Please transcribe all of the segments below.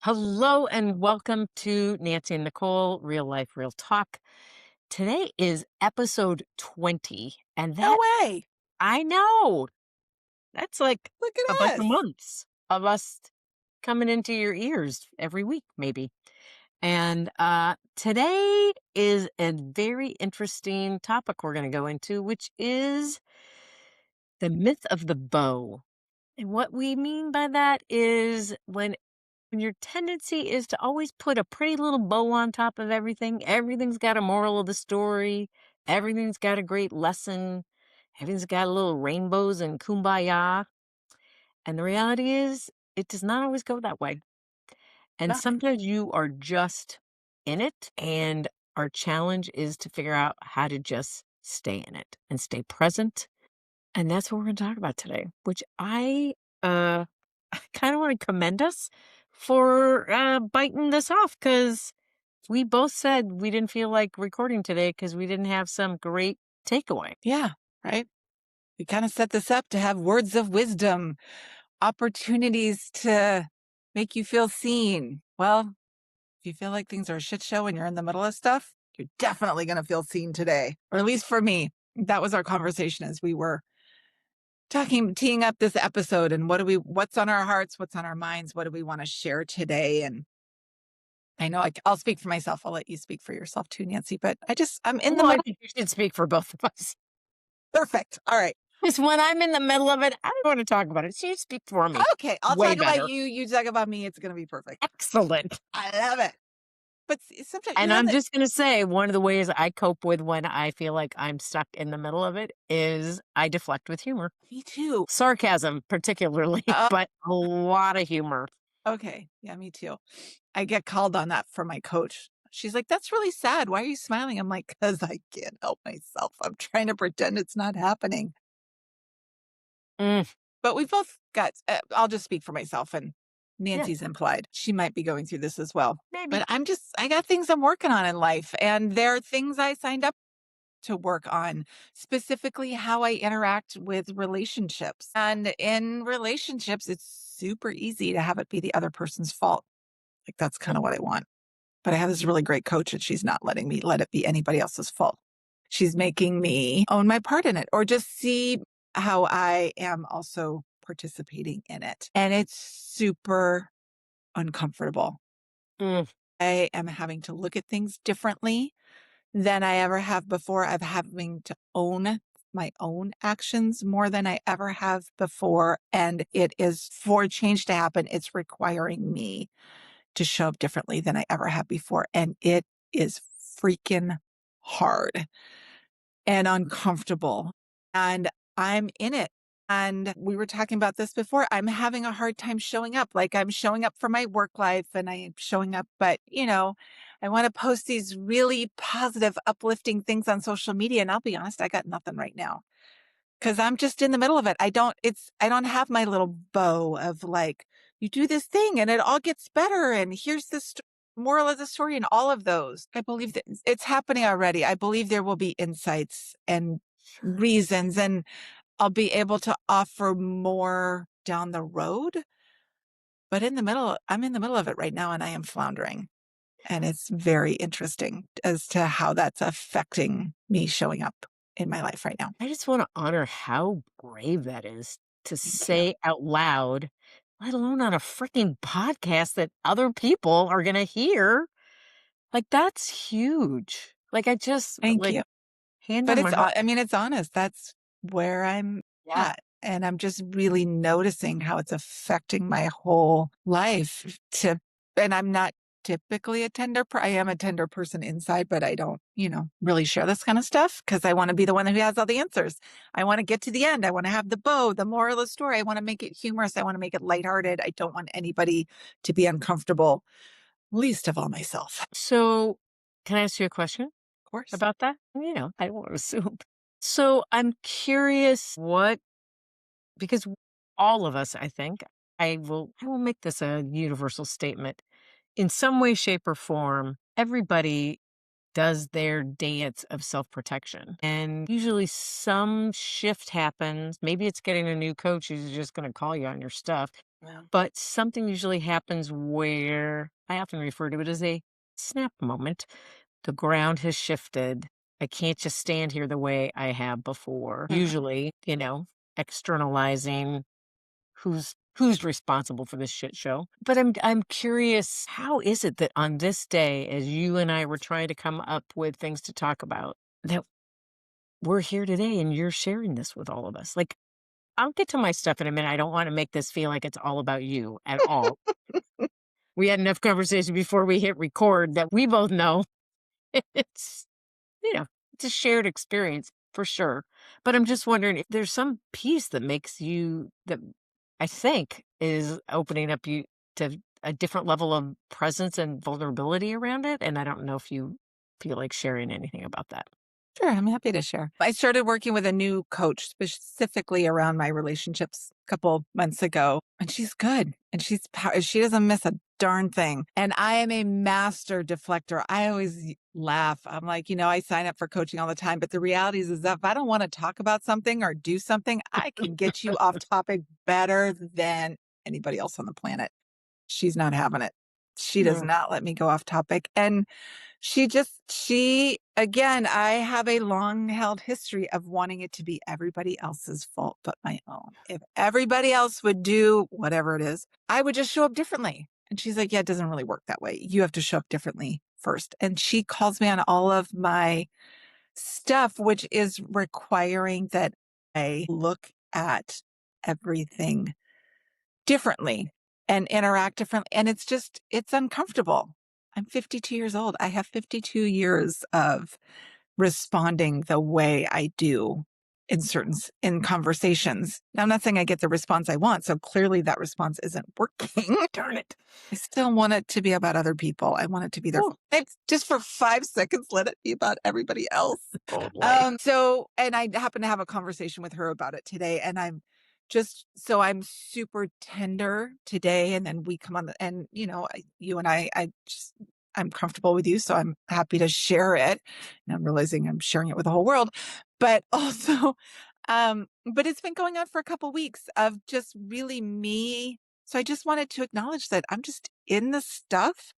Hello and welcome to Nancy and Nicole, Real Life, Real Talk. Today is episode 20, and No that way. I know that's like Look a at bunch of us. months of us coming into your ears every week, maybe. And today is a very interesting topic we're going to go into, which is the myth of the bow. And what we mean by that is when your tendency is to always put a pretty little bow on top of everything, everything's got a moral of the story, everything's got a great lesson, everything's got little rainbows and kumbaya. And the reality is, it does not always go that way. And No. sometimes you are just in it, and our challenge is to figure out how to just stay in it and stay present. And that's what we're going to talk about today, which uh, I kind of want to commend us for biting this off because we both said we didn't feel like recording today because we didn't have some great takeaway. Yeah, right. We kind of set this up to have words of wisdom, opportunities to make you feel seen. Well, if you feel like things are a shit show and you're in the middle of stuff, you're definitely going to feel seen today. Or at least for me, that was our conversation as we were teeing up this episode and what's on our hearts, what's on our minds, what do we want to share today? And I know I'll speak for myself. I'll let you speak for yourself too, Nancy, but I'm in the Well, I middle. think you should speak for both of us. Perfect. All right. Because when I'm in the middle of it, I don't want to talk about it. So you speak for me. Okay, I'll Way talk about better. you. You talk about me. It's going to be perfect. Excellent. I love it. But sometimes, And I'm that just going to say one of the ways I cope with when I feel like I'm stuck in the middle of it is I deflect with humor. me too. Sarcasm, particularly, Uh, but a lot of humor. okay. Yeah, me too. I get called on that from my coach. She's like, that's really sad. Why are you smiling? I'm like, because I can't help myself. I'm trying to pretend it's not happening. Mm, But we both got, I'll just speak for myself and yeah, Nancy's implied. She might be going through this as well. maybe. But I got things I'm working on in life. And there are things I signed up to work on, specifically how I interact with relationships. And in relationships, it's super easy to have it be the other person's fault. Like that's kind of what I want. But I have this really great coach and she's not letting me let it be anybody else's fault. She's making me own my part in it or just see how I am also participating in it. And it's super uncomfortable. Mm, I am having to look at things differently than I ever have before. I'm having to own my own actions more than I ever have before. And it is for change to happen. It's requiring me to show up differently than I ever have before. And it is freaking hard and uncomfortable. And I'm in it. And we were talking about this before. I'm having a hard time showing up. Like I'm showing up for my work life and I am showing up, but I want to post these really positive, uplifting things on social media. And I'll be honest, I got nothing right now because I'm just in the middle of it. I don't have my little bow of like, you do this thing and it all gets better. And here's the moral of the story and all of those. I believe that it's happening already. I believe there will be insights and reasons and I'll be able to offer more down the road. But I'm in the middle of it right now and I am floundering. And it's very interesting as to how that's affecting me showing up in my life right now. I just want to honor how brave that is to Thank you. say out loud, let alone on a freaking podcast that other people are going to hear. Like, that's huge. Like, I just, Thank like, you. hand But on my heart. it's honest. That's where I'm Yeah. at. And I'm just really noticing how it's affecting my whole life and I'm not typically I am a tender person inside, but I don't, really share this kind of stuff because I want to be the one who has all the answers. I want to get to the end. I want to have the bow, the moral of the story. I want to make it humorous. I want to make it lighthearted. I don't want anybody to be uncomfortable, least of all myself. So, can I ask you a question Of course. about that? I won't assume. So, I'm curious because all of us, I think, I will make this a universal statement. In some way, shape, or form, everybody does their dance of self-protection. And usually some shift happens. Maybe it's getting a new coach who's just going to call you on your stuff, Yeah. but something usually happens where I often refer to it as a snap moment. The ground has shifted. I can't just stand here the way I have before. Mhm. Usually, externalizing who's responsible for this shit show. But I'm curious, how is it that on this day, as you and I were trying to come up with things to talk about, that we're here today and you're sharing this with all of us? Like, I'll get to my stuff in a minute. I don't want to make this feel like it's all about you at all. We had enough conversation before we hit record that we both know it's you know, it's a shared experience for sure. But I'm just wondering if there's some piece that makes you that I think is opening up you to a different level of presence and vulnerability around it. And I don't know if you feel like sharing anything about that. Sure, I'm happy to share. I started working with a new coach specifically around my relationships a couple months ago, and she's good and she doesn't miss a darn thing. And I am a master deflector. I always laugh. I'm like, I sign up for coaching all the time, but the reality is that if I don't want to talk about something or do something, I can get you off topic better than anybody else on the planet. She's not having it. She does Mm. not let me go off topic. And again, I have a long held history of wanting it to be everybody else's fault but my own. If everybody else would do whatever it is, I would just show up differently. And she's like, yeah, it doesn't really work that way. You have to show up differently first. And she calls me on all of my stuff, which is requiring that I look at everything differently and interact differently. And it's uncomfortable. I'm 52 years old. I have 52 years of responding the way I do in conversations. Now, I'm not saying I get the response I want. So clearly that response isn't working. Darn it. I still want it to be about other people. I want it to be there. Oh, Just for 5 seconds, let it be about everybody else. totally. And I happen to have a conversation with her about it today. And I'm super tender today. And then we come on and, you and I'm comfortable with you. So I'm happy to share it. And I'm realizing I'm sharing it with the whole world, but also, but it's been going on for a couple weeks of just really me. So I just wanted to acknowledge that I'm just in the stuff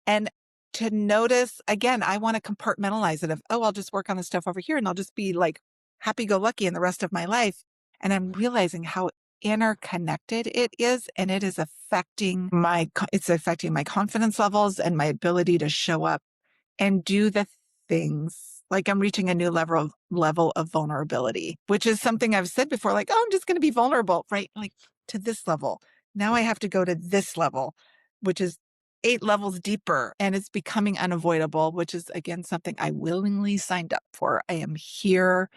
and to notice again, I want to compartmentalize it of, oh, I'll just work on the stuff over here and I'll just be like happy go lucky in the rest of my life. And I'm realizing how interconnected it is. And it is it's affecting my confidence levels and my ability to show up and do the things like I'm reaching a new level of vulnerability, which is something I've said before, like, oh, I'm just going to be vulnerable, right? Like to this level. Now I have to go to this level, which is 8 levels deeper and it's becoming unavoidable, which is again, something I willingly signed up for. I am here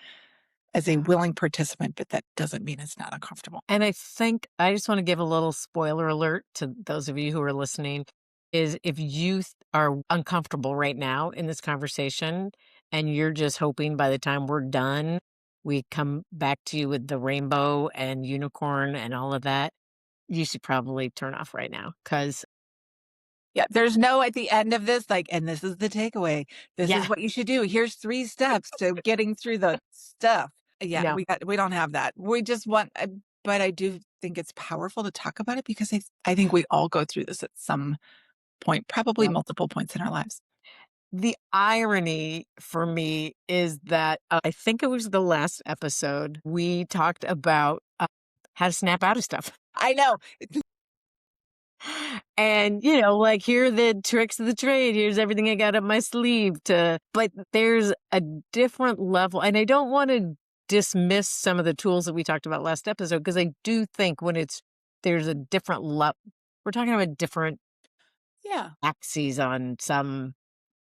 as a willing participant, but that doesn't mean it's not uncomfortable. And I think I just want to give a little spoiler alert to those of you who are listening is if you are uncomfortable right now in this conversation and you're just hoping by the time we're done, we come back to you with the rainbow and unicorn and all of that, you should probably turn off right now because, Yeah, there's no at the end of this, like, and this is the takeaway. This yeah, is what you should do. Here's 3 steps to getting through the stuff. Yeah, no, we don't have that. We just want but I do think it's powerful to talk about it because I think we all go through this at some point, probably yep. multiple points in our lives. The irony for me is that I think it was the last episode we talked about how to snap out of stuff. I know. And, like, here are the tricks of the trade. Here's everything I got up my sleeve but there's a different level. And I don't want to dismiss some of the tools that we talked about last episode, because I do think there's a different level. We're talking about different Yeah. axes on some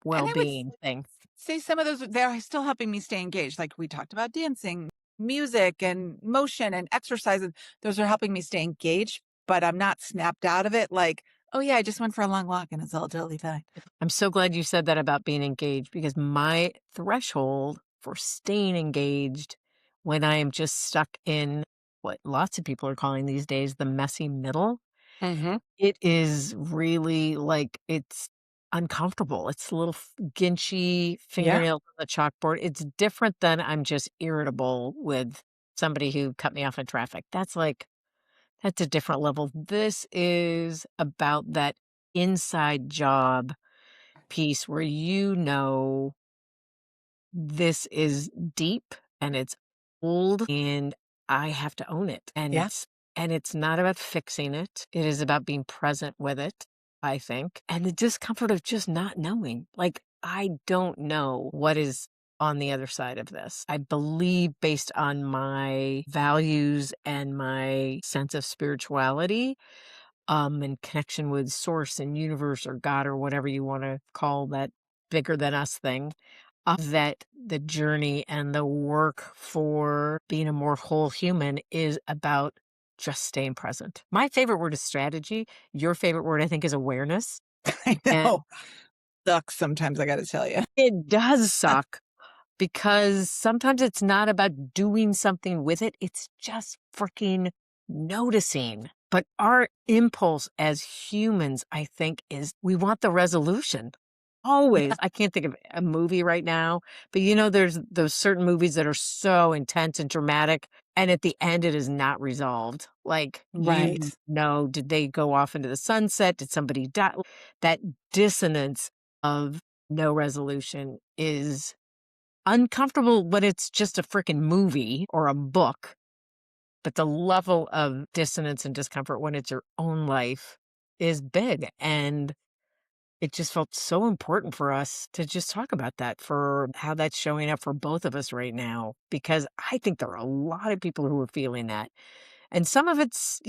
And I would well-being thing. say some of those, they're still helping me stay engaged. Like we talked about dancing, music and motion and exercise. And those are helping me stay engaged, but I'm not snapped out of it. Like, oh yeah, I just went for a long walk and it's all totally fine. I'm so glad you said that about being engaged, because my threshold for staying engaged when I am just stuck in what lots of people are calling these days the messy middle, Hmm. it is really like uncomfortable. It's a little ginchy Yeah. fingernails on the chalkboard. It's different than I'm just irritable with somebody who cut me off in traffic. That's a different level. This is about that inside job piece where this is deep and it's old and I have to own it. Yeah. And it's not about fixing it. It is about being present with it, I think. And the discomfort of just not knowing. Like I don't know what is on the other side of this. I believe based on my values and my sense of spirituality, and connection with source and universe or God or whatever you want to call that bigger than us thing, that the journey and the work for being a more whole human is about just staying present. My favorite word is strategy. Your favorite word, I think, is awareness. I And know. Sucks sometimes, I gotta tell you. it does suck because sometimes it's not about doing something with it, it's just freaking noticing. But our impulse as humans, I think, is we want the resolution. Always. I can't think of a movie right now, but there's those certain movies that are so intense and dramatic, and at the end, it is not resolved. Like, Right. did they go off into the sunset? Did somebody die? That dissonance of no resolution is uncomfortable when it's just a freaking movie or a book, but the level of dissonance and discomfort when it's your own life is big. And it just felt so important for us to just talk about that for how that's showing up for both of us right now, because I think there are a lot of people who are feeling that. And some of it's,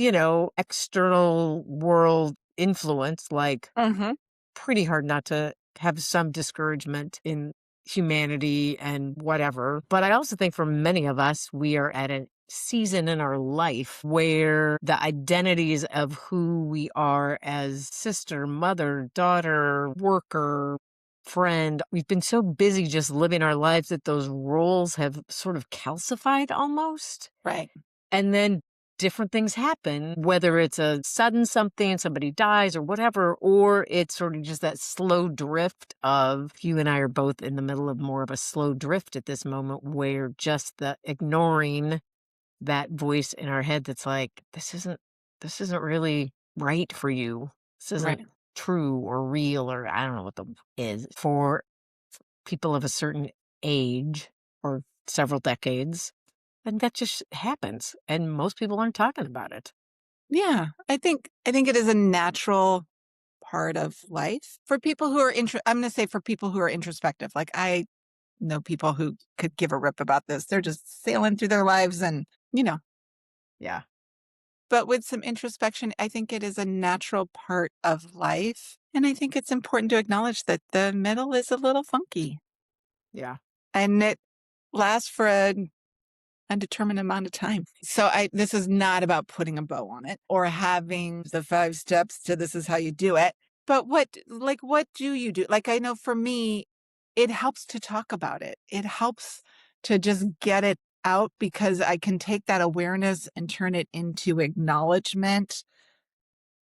external world influence, like Mhm. pretty hard not to have some discouragement in humanity and whatever. But I also think for many of us, we are at a season in our life where the identities of who we are as sister, mother, daughter, worker, friend, we've been so busy just living our lives that those roles have sort of calcified almost. Right. And then different things happen, whether it's a sudden something, somebody dies or whatever, or it's sort of just that slow drift of you and I are both in the middle of more of a slow drift at this moment where just the ignoring that voice in our head that's like, this isn't really right for you. This isn't Right. true or real, or I don't know what the is for people of a certain age or several decades, and that just happens, and most people aren't talking about it. Yeah. I think it is a natural part of life for people who are I'm gonna say for people who are introspective. Like, I know people who could give a rip about this. They're just sailing through their lives and, you know. Yeah, But with some introspection, I think it is a natural part of life, and I think it's important to acknowledge that the middle is a little funky, yeah, and it lasts for an undetermined amount of time. So I this is not about putting a bow on it or having the 5 steps to this is how you do it. But what do you do? Like, I know for me, it helps to talk about it. It helps to just get it out because I can take that awareness and turn it into acknowledgement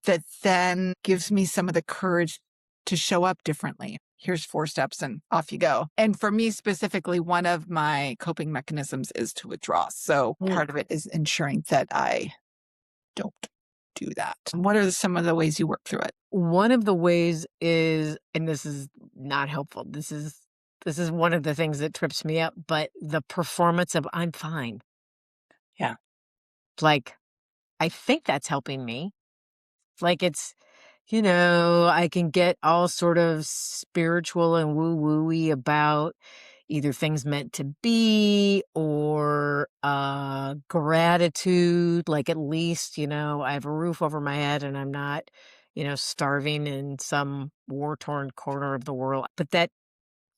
that then gives me some of the courage to show up differently. Here's 4 steps and off you go. And for me specifically, one of my coping mechanisms is to withdraw. So mm. part of it is ensuring that I don't do that. What are some of the ways you work through it? One of the ways is, and this is not helpful, this is one of the things that trips me up, but the performance of "I'm fine." Yeah. Like, I think that's helping me. Like, I can get all sort of spiritual and woo-woo-y about either things meant to be or gratitude. Like, at least, I have a roof over my head and I'm not, starving in some war-torn corner of the world. But that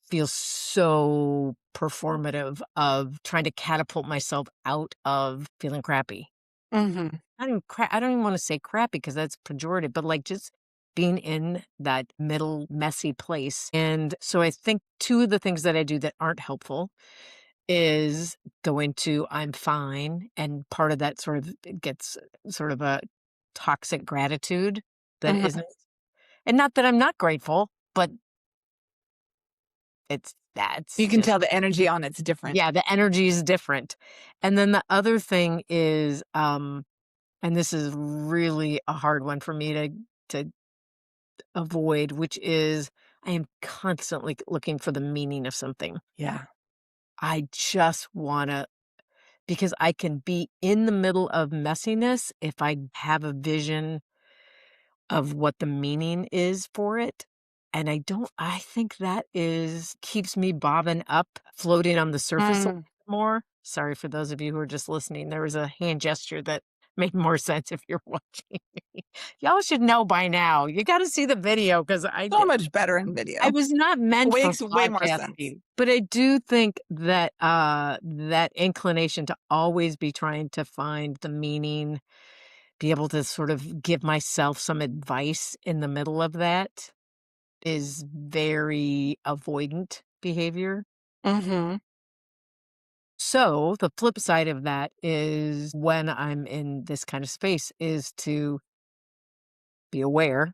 feels so performative of trying to catapult myself out of feeling crappy. Mhm. I don't even wanna say crappy because that's pejorative, but, like, just being in that middle messy place, and so I think 2 of the things that I do that aren't helpful is go into "I'm fine," and part of that sort of it gets sort of a toxic gratitude that Mhm. isn't, and not that I'm not grateful, but that's You can just tell the energy on it's different. yeah, the energy is different. And then the other thing is, and this is really a hard one for me to avoid, which is I am constantly looking for the meaning of something. Yeah. I just wanna because I can be in the middle of messiness if I have a vision of what the meaning is for it. And I think that is keeps me bobbing up, floating on the surface a little Mm. more. Sorry for those of you who are just listening. There was a hand gesture that made more sense if you're watching me. Y'all should know by now. You got to see the video because So much better in I video. was not meant for Makes way more sense. podcasting, but I do think that that inclination to always be trying to find the meaning, be able to sort of give myself some advice in the middle of that is very avoidant behavior. Mhm. So the flip side of that is when I'm in this kind of space is to be aware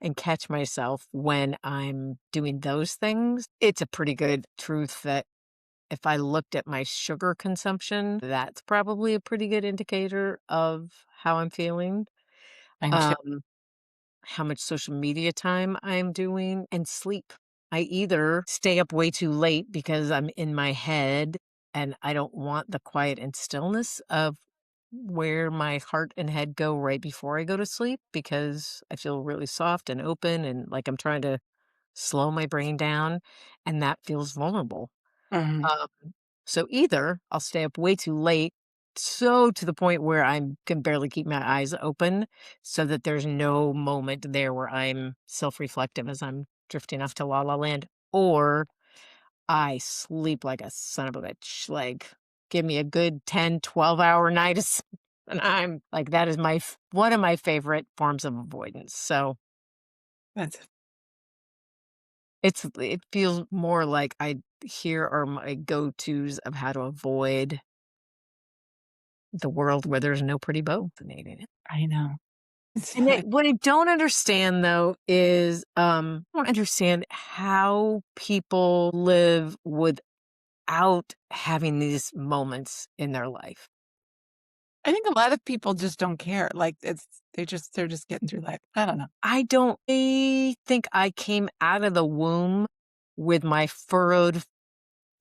and catch myself when I'm doing those things. It's a pretty good truth that if I looked at my sugar consumption, that's probably a pretty good indicator of how I'm feeling. Mine too. Um, how much social media time I'm doing, and sleep. I either stay up way too late because I'm in my head and I don't want the quiet and stillness of where my heart and head go right before I go to sleep because I feel really soft and open and like I'm trying to slow my brain down, and that feels vulnerable. Mhm. Um, so either I'll stay up way too late, so to the point where I can barely keep my eyes open, so that there's no moment there where I'm self-reflective as I'm drifting off to La La Land, or I sleep like a son of a bitch. Like, give me a good 10, 12-hour night of sleep, and I'm like, that is one of my favorite forms of avoidance. So That's it feels more like here are my go-tos of how to avoid the world where there's no pretty bow. Fascinating. I know. It's And what I don't understand though is I don't understand how people live without having these moments in their life. I think a lot of people just don't care. Like they're just getting through life. I don't know. I think I came out of the womb with my furrowed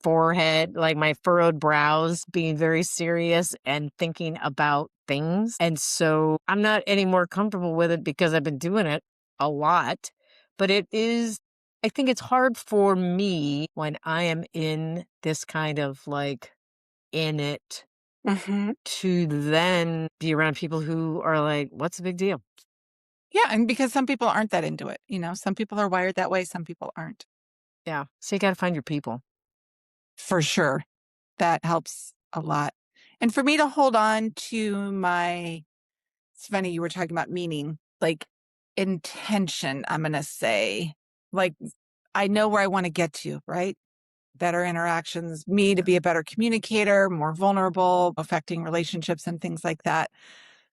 forehead, like my furrowed brows, being very serious and thinking about things. And so I'm not any more comfortable with it because I've been doing it a lot. But I think it's hard for me when I am in this kind of like in it Mhm. to then be around people who are like, what's the big deal? Yeah, and because some people aren't that into it, some people are wired that way, some people aren't. Yeah. So you got to find your people. For sure. That helps a lot. And for me to hold on to it's funny you were talking about meaning, like intention, I'm going to say. Like I know where I want to get to, right? Better interactions, me to be a better communicator, more vulnerable, affecting relationships and things like that.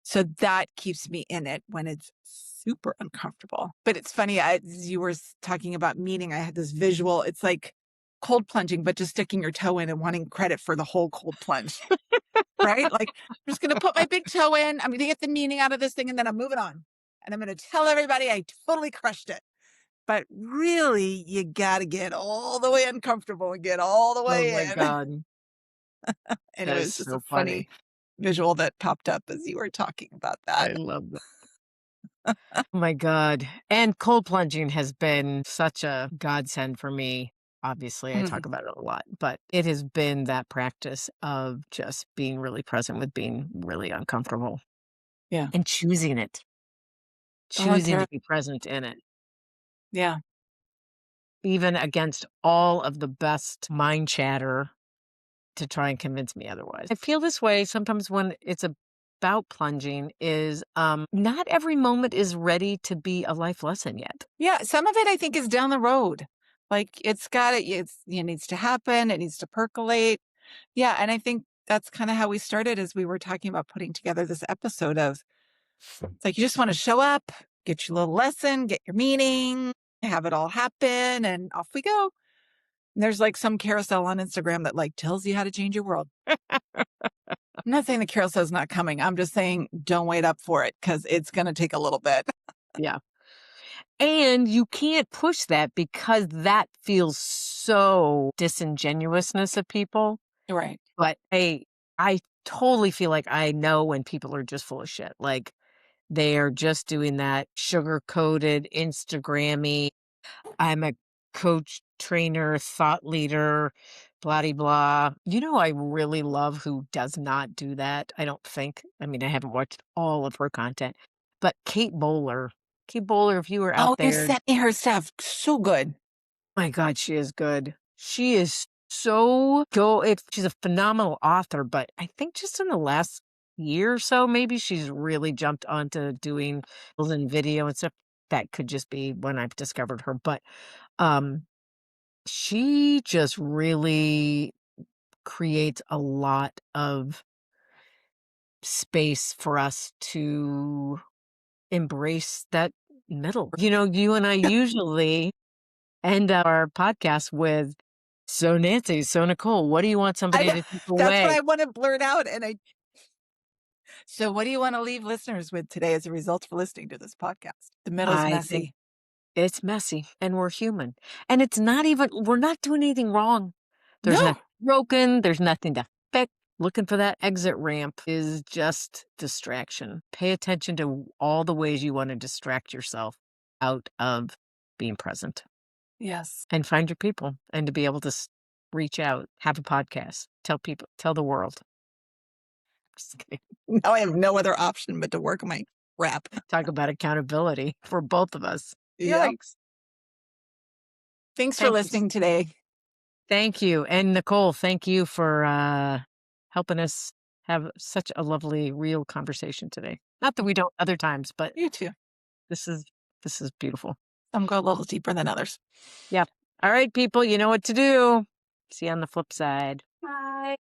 So that keeps me in it when it's super uncomfortable. But it's funny, as you were talking about meaning, I had this visual. It's like cold plunging, but just sticking your toe in and wanting credit for the whole cold plunge, right? Like, I'm just going to put my big toe in. I'm going to get the meaning out of this thing, and then I'm moving on. And I'm going to tell everybody I totally crushed it. But really, you got to get all the way uncomfortable and get all the Oh way my in. God. That Anyway, is it's just a so funny funny. visual that popped up as you were talking about I that. love that. Oh my God. And cold plunging has been such a godsend for me. Obviously, I talk Mhm. about it a lot, but it has been that practice of just being really present with being really uncomfortable Yeah. and choosing Volunteer. to be present in it, Yeah. even against all of the best mind chatter to try and convince me otherwise. I feel this way sometimes when it's about plunging is not every moment is ready to be a life lesson yet. Yeah. Some of it I think is down the road. Like it needs to happen. It needs to percolate. Yeah. And I think that's kind of how we started as we were talking about putting together this episode of it's like you just want to show up, get your little lesson, get your meaning, have it all happen, and off we go. There's like some carousel on Instagram that like tells you how to change your world. I'm not saying the carousel's not coming. I'm just saying don't wait up for it because it's going to take a little bit. Yeah. And you can't push that because that feels so disingenuousness of people. Right. But I totally feel like I know when people are just full of shit. Like they are just doing that sugar coated Instagrammy. I'm a coach, trainer, thought leader, blah de blah. I really love who does not do that. I don't think. I mean, I haven't watched all of her content, but Kate Bowler. Kate Bowler, if you were out Oh, you there, sent me her stuff. So good. my God, she is good. She is so go. If she's a phenomenal author, but I think just in the last year or so, maybe she's really jumped onto doing in video and stuff. That could just be when I've discovered her, but um, she just really creates a lot of space for us to embrace that middle. You and I usually end our podcast with, "So Nancy, so Nicole, what do you want I somebody know. to take That's what away?" I want to blurt out. So, what do you want to leave listeners with today as a result of listening to this podcast? The middle's I think messy. it's messy and we're human. And it's not even we're not doing anything wrong. There's No. nothing broken, there's nothing to fix. Looking for that exit ramp is just distraction. Pay attention to all the ways you want to distract yourself out of being present Yes. and find your people and to be able to reach out, have a podcast, tell people, tell the world. Just kidding. Now I have no other option but to work my crap. Talk about accountability for both of us. Yeah. Yikes. Thanks for Thank you. listening today. Thank you. And Nicole, thank you for helping us have such a lovely, real conversation today. Not that we don't other times, but You too. this is this is beautiful. Some go a little deeper than others. Yeah. All right, people, you know what to do. See you on the flip side.